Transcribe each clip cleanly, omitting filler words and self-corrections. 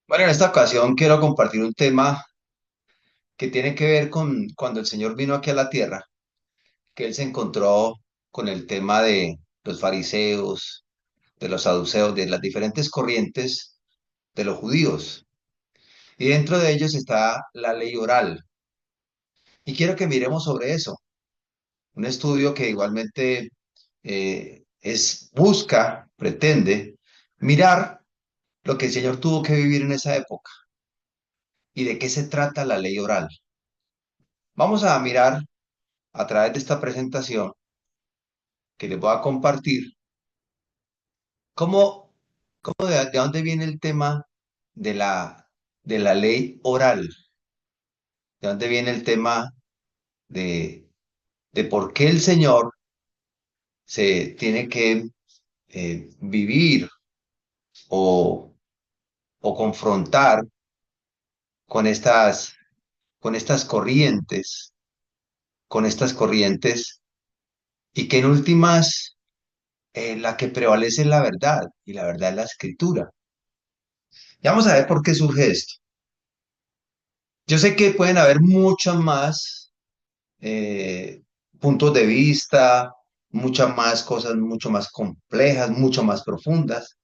Bueno, en esta ocasión quiero compartir un tema que tiene que ver con cuando el Señor vino aquí a la tierra, que Él se encontró con el tema de los fariseos, de los saduceos, de las diferentes corrientes de los judíos. Y dentro de ellos está la ley oral. Y quiero que miremos sobre eso. Un estudio que igualmente pretende mirar lo que el Señor tuvo que vivir en esa época y de qué se trata la ley oral. Vamos a mirar a través de esta presentación que les voy a compartir, cómo, de dónde viene el tema de de la ley oral, de dónde viene el tema de, de por qué el Señor se tiene que vivir o, o confrontar con con estas con estas corrientes, y que en últimas la que prevalece es la verdad, y la verdad es la escritura. Ya vamos a ver por qué surge esto. Yo sé que pueden haber muchos más eh, puntos de vista, muchas más cosas mucho más complejas, mucho más profundas,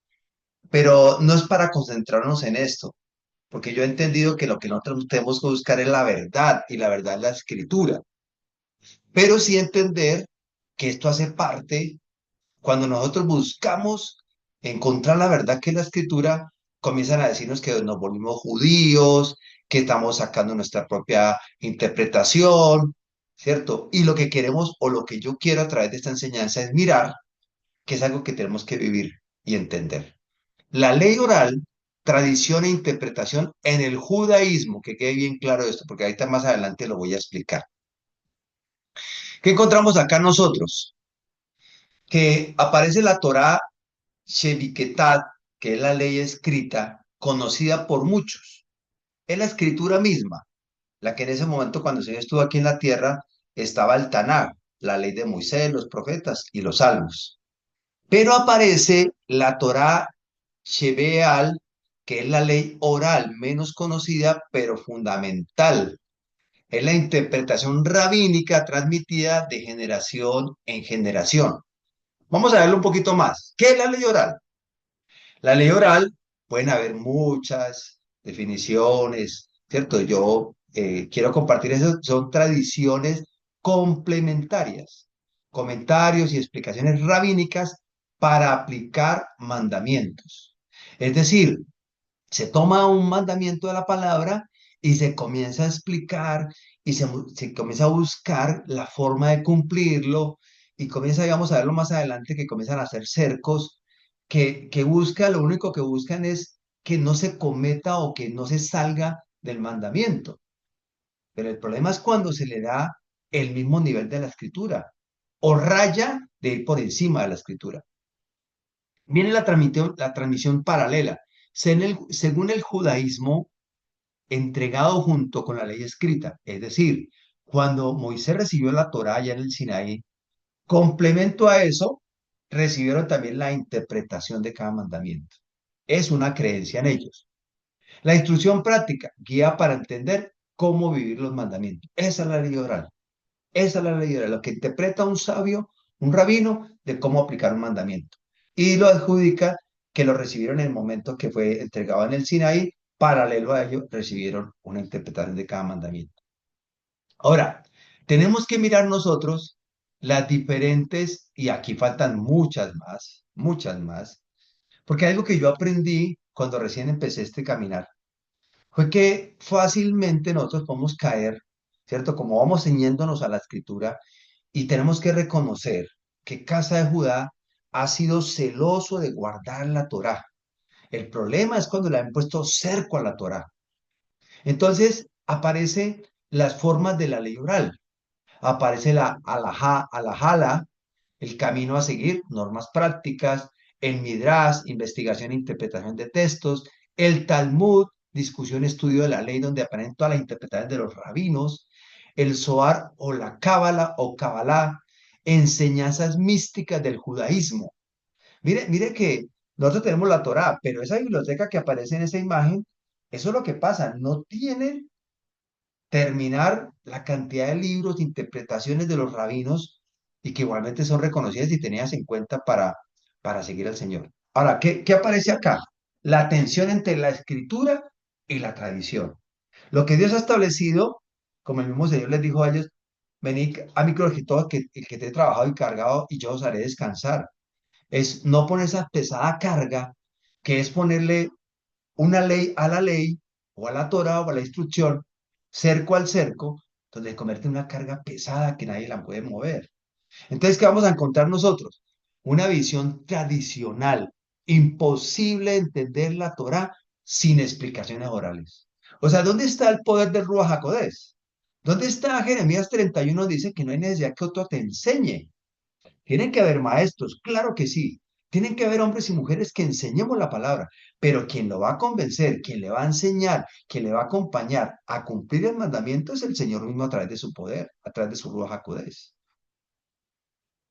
pero no es para concentrarnos en esto, porque yo he entendido que lo que nosotros tenemos que buscar es la verdad, y la verdad es la escritura, pero sí entender que esto hace parte. Cuando nosotros buscamos encontrar la verdad que es la escritura, comienzan a decirnos que nos volvimos judíos, que estamos sacando nuestra propia interpretación, ¿cierto? Y lo que queremos o lo que yo quiero a través de esta enseñanza es mirar que es algo que tenemos que vivir y entender. La ley oral, tradición e interpretación en el judaísmo, que quede bien claro esto, porque ahorita más adelante lo voy a explicar. ¿Qué encontramos acá nosotros? Que aparece la Torá Sheviketat, que es la ley escrita, conocida por muchos. Es la escritura misma, la que en ese momento, cuando el Señor estuvo aquí en la tierra, estaba el Tanaj, la ley de Moisés, los profetas y los salmos. Pero aparece la Torá Shebeal, que es la ley oral, menos conocida, pero fundamental. Es la interpretación rabínica transmitida de generación en generación. Vamos a verlo un poquito más. ¿Qué es la ley oral? La ley oral, pueden haber muchas definiciones, ¿cierto? Yo quiero compartir eso, son tradiciones complementarias, comentarios y explicaciones rabínicas para aplicar mandamientos. Es decir, se toma un mandamiento de la palabra y se comienza a explicar y se comienza a buscar la forma de cumplirlo, y comienza, digamos, a verlo más adelante, que comienzan a hacer cercos lo único que buscan es que no se cometa o que no se salga del mandamiento. Pero el problema es cuando se le da el mismo nivel de la escritura o raya de ir por encima de la escritura. Viene la transmisión paralela. Según el judaísmo, entregado junto con la ley escrita. Es decir, cuando Moisés recibió la Torá allá en el Sinaí, complemento a eso, recibieron también la interpretación de cada mandamiento. Es una creencia en ellos. La instrucción práctica, guía para entender cómo vivir los mandamientos. Esa es la ley oral. Esa es la ley oral, lo que interpreta un sabio, un rabino, de cómo aplicar un mandamiento. Y lo adjudica que lo recibieron en el momento que fue entregado en el Sinaí. Paralelo a ello, recibieron una interpretación de cada mandamiento. Ahora, tenemos que mirar nosotros las diferentes, y aquí faltan muchas más, porque algo que yo aprendí cuando recién empecé este caminar fue que fácilmente nosotros podemos caer, ¿cierto? Como vamos ciñéndonos a la escritura, y tenemos que reconocer que Casa de Judá ha sido celoso de guardar la Torá. El problema es cuando le han puesto cerco a la Torá. Entonces aparecen las formas de la ley oral. Aparece la alajá, alajala, el camino a seguir, normas prácticas, el midrash, investigación e interpretación de textos, el Talmud, discusión, estudio de la ley, donde aparecen todas las interpretaciones de los rabinos, el Zohar o la Cábala o Kabbalah, enseñanzas místicas del judaísmo. Mire que nosotros tenemos la Torá, pero esa biblioteca que aparece en esa imagen Eso es lo que pasa. No tienen terminar la cantidad de libros, de interpretaciones de los rabinos y que igualmente son reconocidas y tenidas en cuenta para seguir al Señor. Ahora, ¿qué aparece acá? La tensión entre la escritura y la tradición. Lo que Dios ha establecido, como el mismo Señor les dijo a ellos, venid a mí todo el que te he trabajado y cargado y yo os haré descansar. Es no poner esa pesada carga que es ponerle una ley a la ley, o a la Torah, o a la instrucción, cerco al cerco, donde se convierte en una carga pesada que nadie la puede mover. Entonces, ¿qué vamos a encontrar nosotros? Una visión tradicional, imposible de entender la Torah sin explicaciones orales. O sea, ¿dónde está el poder del Ruach HaKodesh? ¿Dónde está Jeremías 31? Dice que no hay necesidad que otro te enseñe. Tienen que haber maestros, claro que sí. Tienen que haber hombres y mujeres que enseñemos la palabra, pero quien lo va a convencer, quien le va a enseñar, quien le va a acompañar a cumplir el mandamiento es el Señor mismo a través de su poder, a través de su Ruach HaKodesh.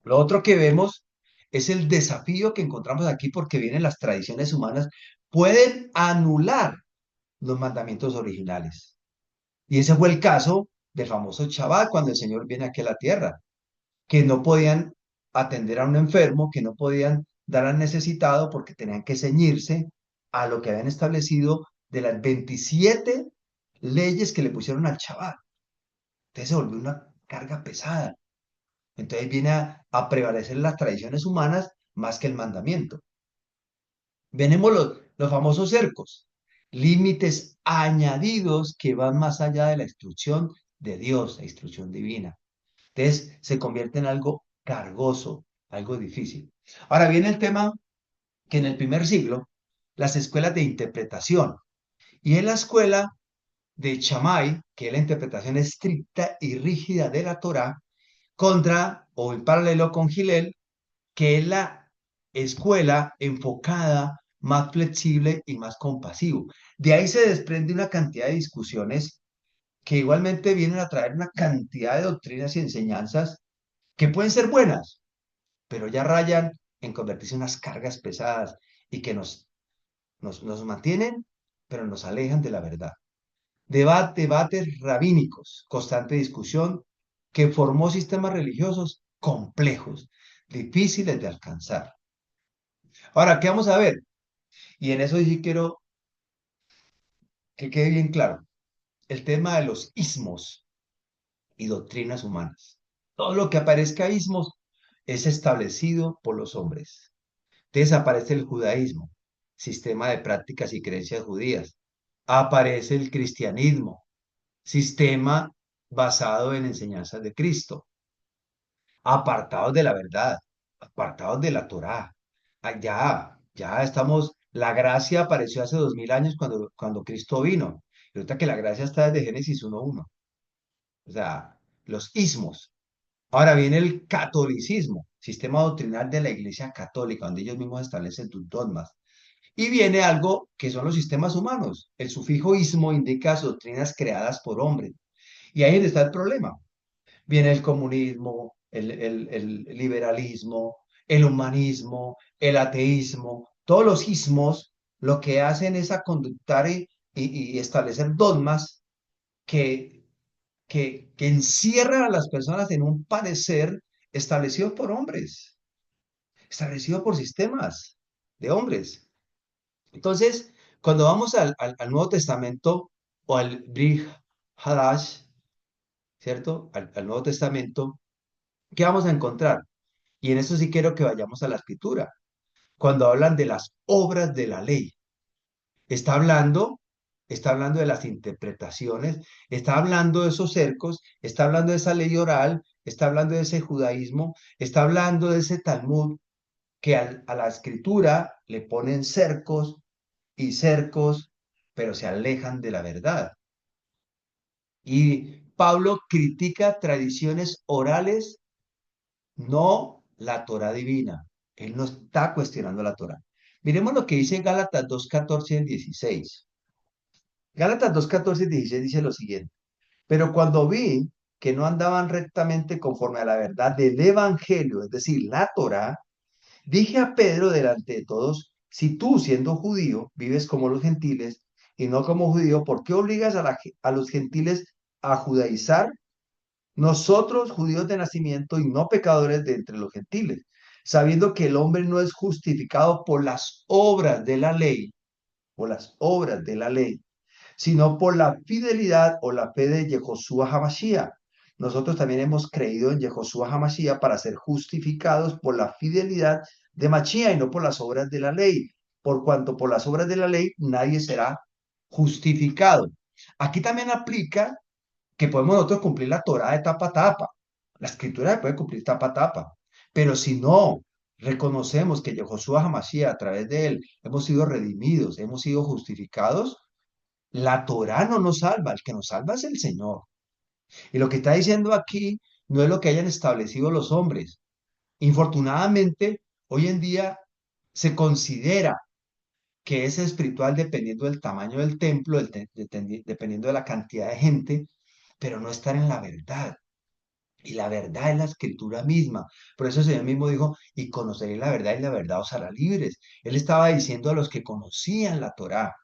Lo otro que vemos es el desafío que encontramos aquí porque vienen las tradiciones humanas, pueden anular los mandamientos originales. Y ese fue el caso del famoso Shabbat cuando el Señor viene aquí a la tierra, que no podían atender a un enfermo, que no podían dar al necesitado porque tenían que ceñirse a lo que habían establecido de las 27 leyes que le pusieron al Shabbat. Entonces se volvió una carga pesada. Entonces viene a prevalecer las tradiciones humanas más que el mandamiento. Venemos los famosos cercos, límites añadidos que van más allá de la instrucción de Dios, la instrucción divina. Entonces se convierte en algo cargoso, algo difícil. Ahora viene el tema que en el primer siglo, las escuelas de interpretación, y en la escuela de Shammai, que es la interpretación estricta y rígida de la Torá, contra o en paralelo con Gilel, que es la escuela enfocada, más flexible y más compasivo. De ahí se desprende una cantidad de discusiones que igualmente vienen a traer una cantidad de doctrinas y enseñanzas que pueden ser buenas, pero ya rayan en convertirse en unas cargas pesadas y que nos mantienen, pero nos alejan de la verdad. Debates rabínicos, constante discusión que formó sistemas religiosos complejos, difíciles de alcanzar. Ahora, ¿qué vamos a ver? Y en eso sí quiero que quede bien claro, el tema de los ismos y doctrinas humanas. Todo lo que aparezca ismos es establecido por los hombres. Desaparece el judaísmo, sistema de prácticas y creencias judías. Aparece el cristianismo, sistema basado en enseñanzas de Cristo. Apartados de la verdad, apartados de la Torá. Ah, ya estamos, la gracia apareció hace 2000 años cuando Cristo vino. Y ahorita que la gracia está desde Génesis 1:1. O sea, los ismos. Ahora viene el catolicismo, sistema doctrinal de la Iglesia Católica, donde ellos mismos establecen sus dogmas. Y viene algo que son los sistemas humanos. El sufijo ismo indica doctrinas creadas por hombres. Y ahí está el problema. Viene el comunismo, el liberalismo, el humanismo, el ateísmo. Todos los ismos lo que hacen es a conductar y establecer dogmas que, que encierran a las personas en un parecer establecido por hombres, establecido por sistemas de hombres. Entonces, cuando vamos al Nuevo Testamento o al Brit Hadash, ¿cierto? Al Nuevo Testamento, ¿qué vamos a encontrar? Y en eso sí quiero que vayamos a la escritura. Cuando hablan de las obras de la ley, está hablando, está hablando de las interpretaciones, está hablando de esos cercos, está hablando de esa ley oral, está hablando de ese judaísmo, está hablando de ese Talmud que a la escritura le ponen cercos y cercos, pero se alejan de la verdad. Y Pablo critica tradiciones orales, no la Torá divina. Él no está cuestionando la Torá. Miremos lo que dice Gálatas 2:14 y 16. Gálatas 2:14 y 16 dice lo siguiente. Pero cuando vi que no andaban rectamente conforme a la verdad del Evangelio, es decir, la Torá, dije a Pedro delante de todos, si tú siendo judío vives como los gentiles y no como judío, ¿por qué obligas a los gentiles a judaizar? Nosotros, judíos de nacimiento y no pecadores de entre los gentiles, sabiendo que el hombre no es justificado por las obras de la ley, por las obras de la ley, sino por la fidelidad o la fe de Yehoshua Hamashiach. Nosotros también hemos creído en Yehoshua Hamashiach para ser justificados por la fidelidad de Mashiach y no por las obras de la ley, por cuanto por las obras de la ley nadie será justificado. Aquí también aplica que podemos nosotros cumplir la Torah de tapa a tapa. La escritura se puede cumplir tapa a tapa, pero si no reconocemos que Yehoshua Hamashiach, a través de él, hemos sido redimidos, hemos sido justificados, la Torá no nos salva, el que nos salva es el Señor. Y lo que está diciendo aquí no es lo que hayan establecido los hombres. Infortunadamente, hoy en día se considera que es espiritual dependiendo del tamaño del templo, dependiendo de la cantidad de gente, pero no estar en la verdad. Y la verdad es la escritura misma. Por eso el Señor mismo dijo, y conoceréis la verdad y la verdad os hará libres. Él estaba diciendo a los que conocían la Torá.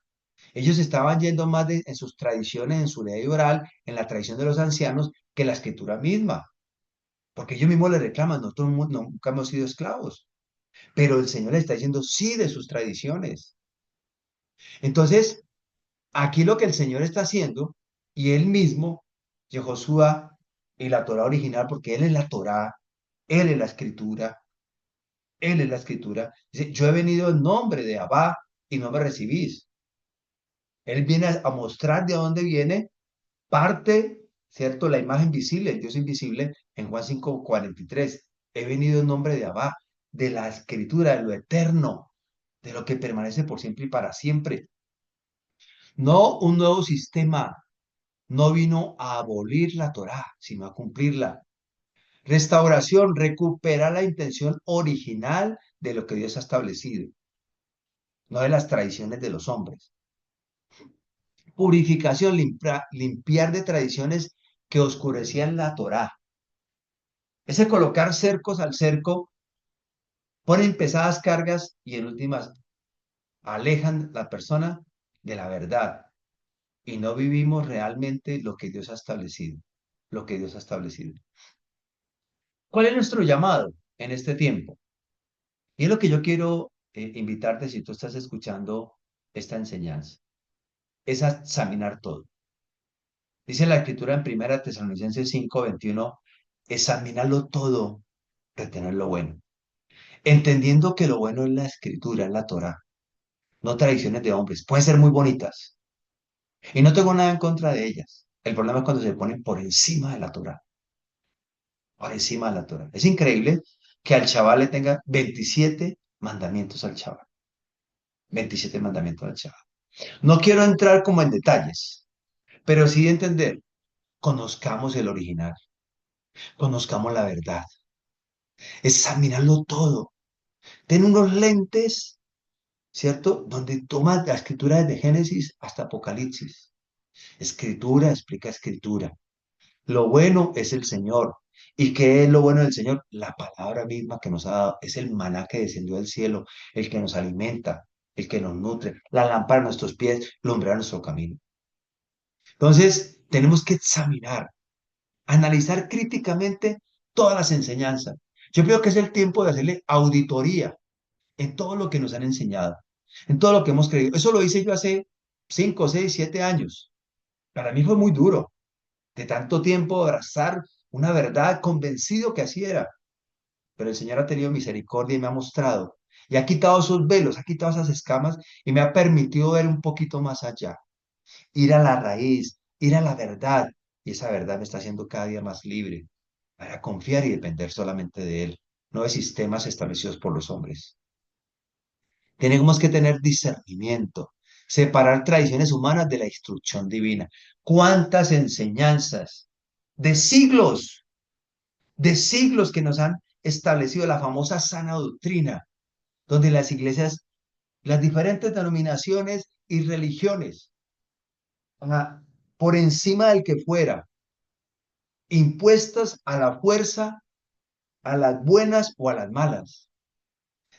Ellos estaban yendo más en sus tradiciones, en su ley oral, en la tradición de los ancianos, que la escritura misma. Porque ellos mismos le reclaman, nosotros nunca hemos sido esclavos. Pero el Señor le está diciendo sí de sus tradiciones. Entonces, aquí lo que el Señor está haciendo, y él mismo, Yehoshua y la Torah original, porque él es la Torah, él es la escritura, él es la escritura, dice, yo he venido en nombre de Abba y no me recibís. Él viene a mostrar de dónde viene parte, ¿cierto? La imagen visible, el Dios invisible, en Juan 5:43. He venido en nombre de Abba, de la escritura, de lo eterno, de lo que permanece por siempre y para siempre. No un nuevo sistema, no vino a abolir la Torá, sino a cumplirla. Restauración, recupera la intención original de lo que Dios ha establecido, no de las tradiciones de los hombres. Purificación, limpiar de tradiciones que oscurecían la Torá. Ese colocar cercos al cerco ponen pesadas cargas y en últimas alejan la persona de la verdad y no vivimos realmente lo que Dios ha establecido, lo que Dios ha establecido. ¿Cuál es nuestro llamado en este tiempo? Y es lo que yo quiero invitarte si tú estás escuchando esta enseñanza, es a examinar todo. Dice la escritura en Primera Tesalonicenses 5:21, examinarlo todo, retener lo bueno, entendiendo que lo bueno es la escritura, es la Torá, no tradiciones de hombres. Pueden ser muy bonitas y no tengo nada en contra de ellas. El problema es cuando se ponen por encima de la Torá, por encima de la Torá. Es increíble que al chaval le tenga 27 mandamientos al chaval, 27 mandamientos al chaval. No quiero entrar como en detalles, pero sí entender, conozcamos el original, conozcamos la verdad, examinarlo todo. Ten unos lentes, ¿cierto? Donde tomas la escritura desde Génesis hasta Apocalipsis. Escritura explica escritura. Lo bueno es el Señor. ¿Y qué es lo bueno del Señor? La palabra misma que nos ha dado. Es el maná que descendió del cielo, el que nos alimenta, el que nos nutre, la lámpara a nuestros pies, lumbrera nuestro camino. Entonces, tenemos que examinar, analizar críticamente todas las enseñanzas. Yo creo que es el tiempo de hacerle auditoría en todo lo que nos han enseñado, en todo lo que hemos creído. Eso lo hice yo hace 5, 6, 7 años. Para mí fue muy duro, de tanto tiempo abrazar una verdad convencido que así era. Pero el Señor ha tenido misericordia y me ha mostrado. Y ha quitado esos velos, ha quitado esas escamas y me ha permitido ver un poquito más allá, ir a la raíz, ir a la verdad. Y esa verdad me está haciendo cada día más libre para confiar y depender solamente de Él, no de sistemas establecidos por los hombres. Tenemos que tener discernimiento, separar tradiciones humanas de la instrucción divina. ¿Cuántas enseñanzas de siglos que nos han establecido la famosa sana doctrina, donde las iglesias, las diferentes denominaciones y religiones, ah, por encima del que fuera, impuestas a la fuerza, a las buenas o a las malas,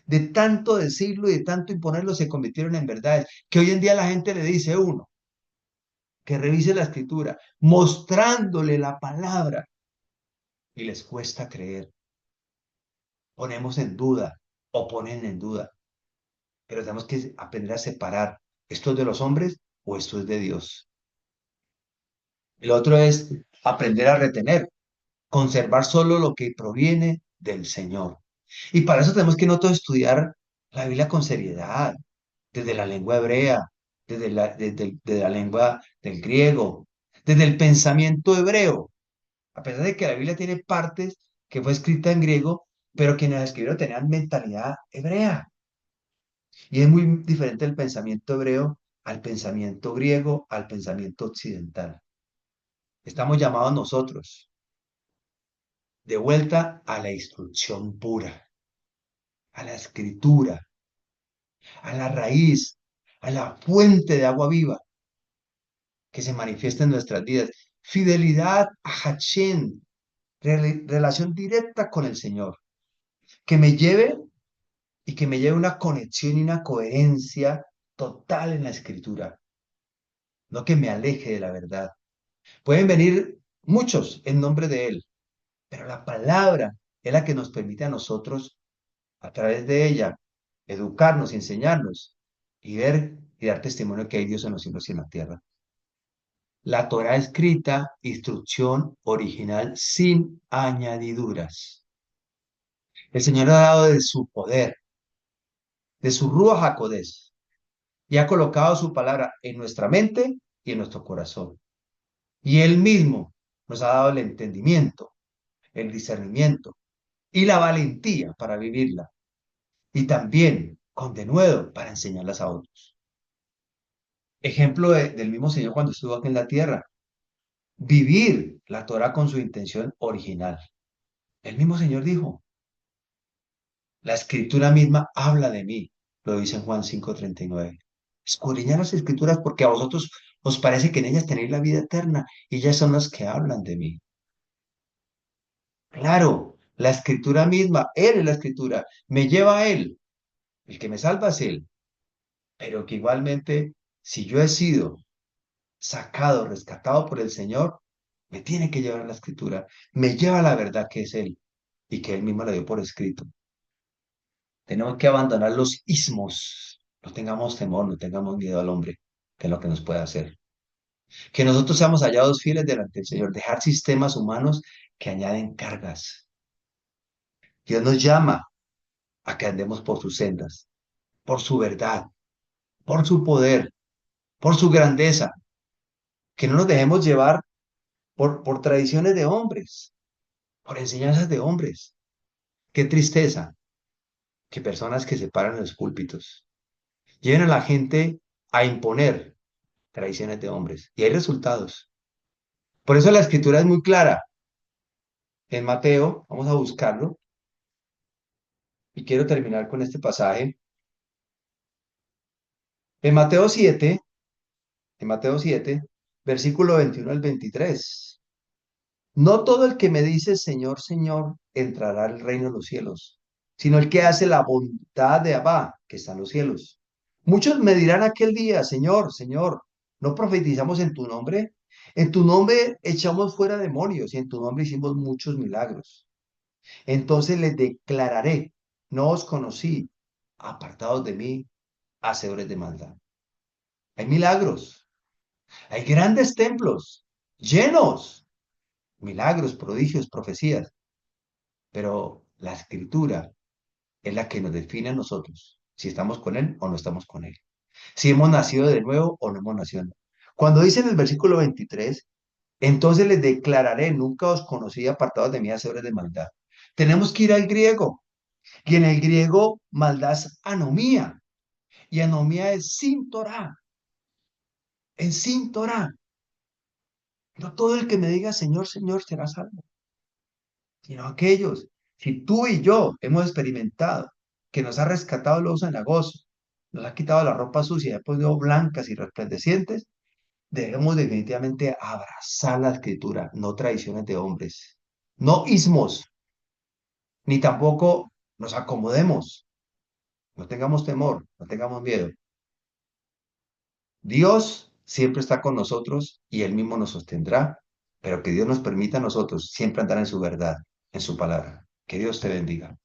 de tanto decirlo y de tanto imponerlo, se convirtieron en verdades, que hoy en día la gente le dice a uno que revise la escritura, mostrándole la palabra, y les cuesta creer. Ponemos en duda o ponen en duda, pero tenemos que aprender a separar, ¿esto es de los hombres o esto es de Dios? El otro es aprender a retener, conservar solo lo que proviene del Señor. Y para eso tenemos que nosotros estudiar la Biblia con seriedad, desde la lengua hebrea, desde la lengua del griego, desde el pensamiento hebreo. A pesar de que la Biblia tiene partes que fue escrita en griego, pero quienes la escribieron tenían mentalidad hebrea. Y es muy diferente el pensamiento hebreo al pensamiento griego, al pensamiento occidental. Estamos llamados nosotros de vuelta a la instrucción pura, a la escritura, a la raíz, a la fuente de agua viva que se manifiesta en nuestras vidas. Fidelidad a Hashem, relación directa con el Señor, que me lleve y que me lleve una conexión y una coherencia total en la escritura, no que me aleje de la verdad. Pueden venir muchos en nombre de Él, pero la palabra es la que nos permite a nosotros, a través de ella, educarnos y enseñarnos y ver y dar testimonio que hay Dios en los cielos y en la tierra. La Torá escrita, instrucción original sin añadiduras. El Señor ha dado de su poder, de su Ruach HaKodesh, y ha colocado su palabra en nuestra mente y en nuestro corazón. Y Él mismo nos ha dado el entendimiento, el discernimiento y la valentía para vivirla. Y también con denuedo para enseñarlas a otros. Ejemplo del mismo Señor cuando estuvo aquí en la tierra. Vivir la Torah con su intención original. El mismo Señor dijo, la escritura misma habla de mí, lo dice en Juan 5:39. Escudriñad las escrituras porque a vosotros os parece que en ellas tenéis la vida eterna y ellas son las que hablan de mí. Claro, la escritura misma, Él es la escritura, me lleva a Él, el que me salva es Él, pero que igualmente, si yo he sido sacado, rescatado por el Señor, me tiene que llevar a la escritura, me lleva a la verdad que es Él y que Él mismo le dio por escrito. Tenemos que abandonar los ismos, no tengamos temor, no tengamos miedo al hombre, que es lo que nos puede hacer. Que nosotros seamos hallados fieles delante del Señor, dejar sistemas humanos que añaden cargas. Dios nos llama a que andemos por sus sendas, por su verdad, por su poder, por su grandeza, que no nos dejemos llevar por tradiciones de hombres, por enseñanzas de hombres. Qué tristeza que personas que se paran en los púlpitos lleven a la gente a imponer tradiciones de hombres y hay resultados. Por eso la escritura es muy clara. En Mateo, vamos a buscarlo y quiero terminar con este pasaje. En Mateo 7, versículo 21 al 23. No todo el que me dice Señor, Señor, entrará al reino de los cielos, sino el que hace la voluntad de Abba, que está en los cielos. Muchos me dirán aquel día, Señor, Señor, ¿no profetizamos en tu nombre? En tu nombre echamos fuera demonios y en tu nombre hicimos muchos milagros. Entonces les declararé, no os conocí, apartados de mí, hacedores de maldad. Hay milagros, hay grandes templos llenos, milagros, prodigios, profecías, pero la escritura es la que nos define a nosotros, si estamos con Él o no estamos con Él, si hemos nacido de nuevo o no hemos nacido de nuevo. Cuando dice en el versículo 23, entonces les declararé, nunca os conocí apartados de mí, hacedores de maldad. Tenemos que ir al griego, y en el griego maldad es anomía, y anomía es sin Torah, en sin Torah. No todo el que me diga Señor, Señor será salvo, sino aquellos. Si tú y yo hemos experimentado que nos ha rescatado los cenagosos, nos ha quitado la ropa sucia y ha ponido blancas y resplandecientes, debemos definitivamente abrazar la escritura, no tradiciones de hombres, no ismos, ni tampoco nos acomodemos, No tengamos temor, no tengamos miedo. Dios siempre está con nosotros y Él mismo nos sostendrá, pero que Dios nos permita a nosotros siempre andar en su verdad, en su palabra. Que Dios te bendiga.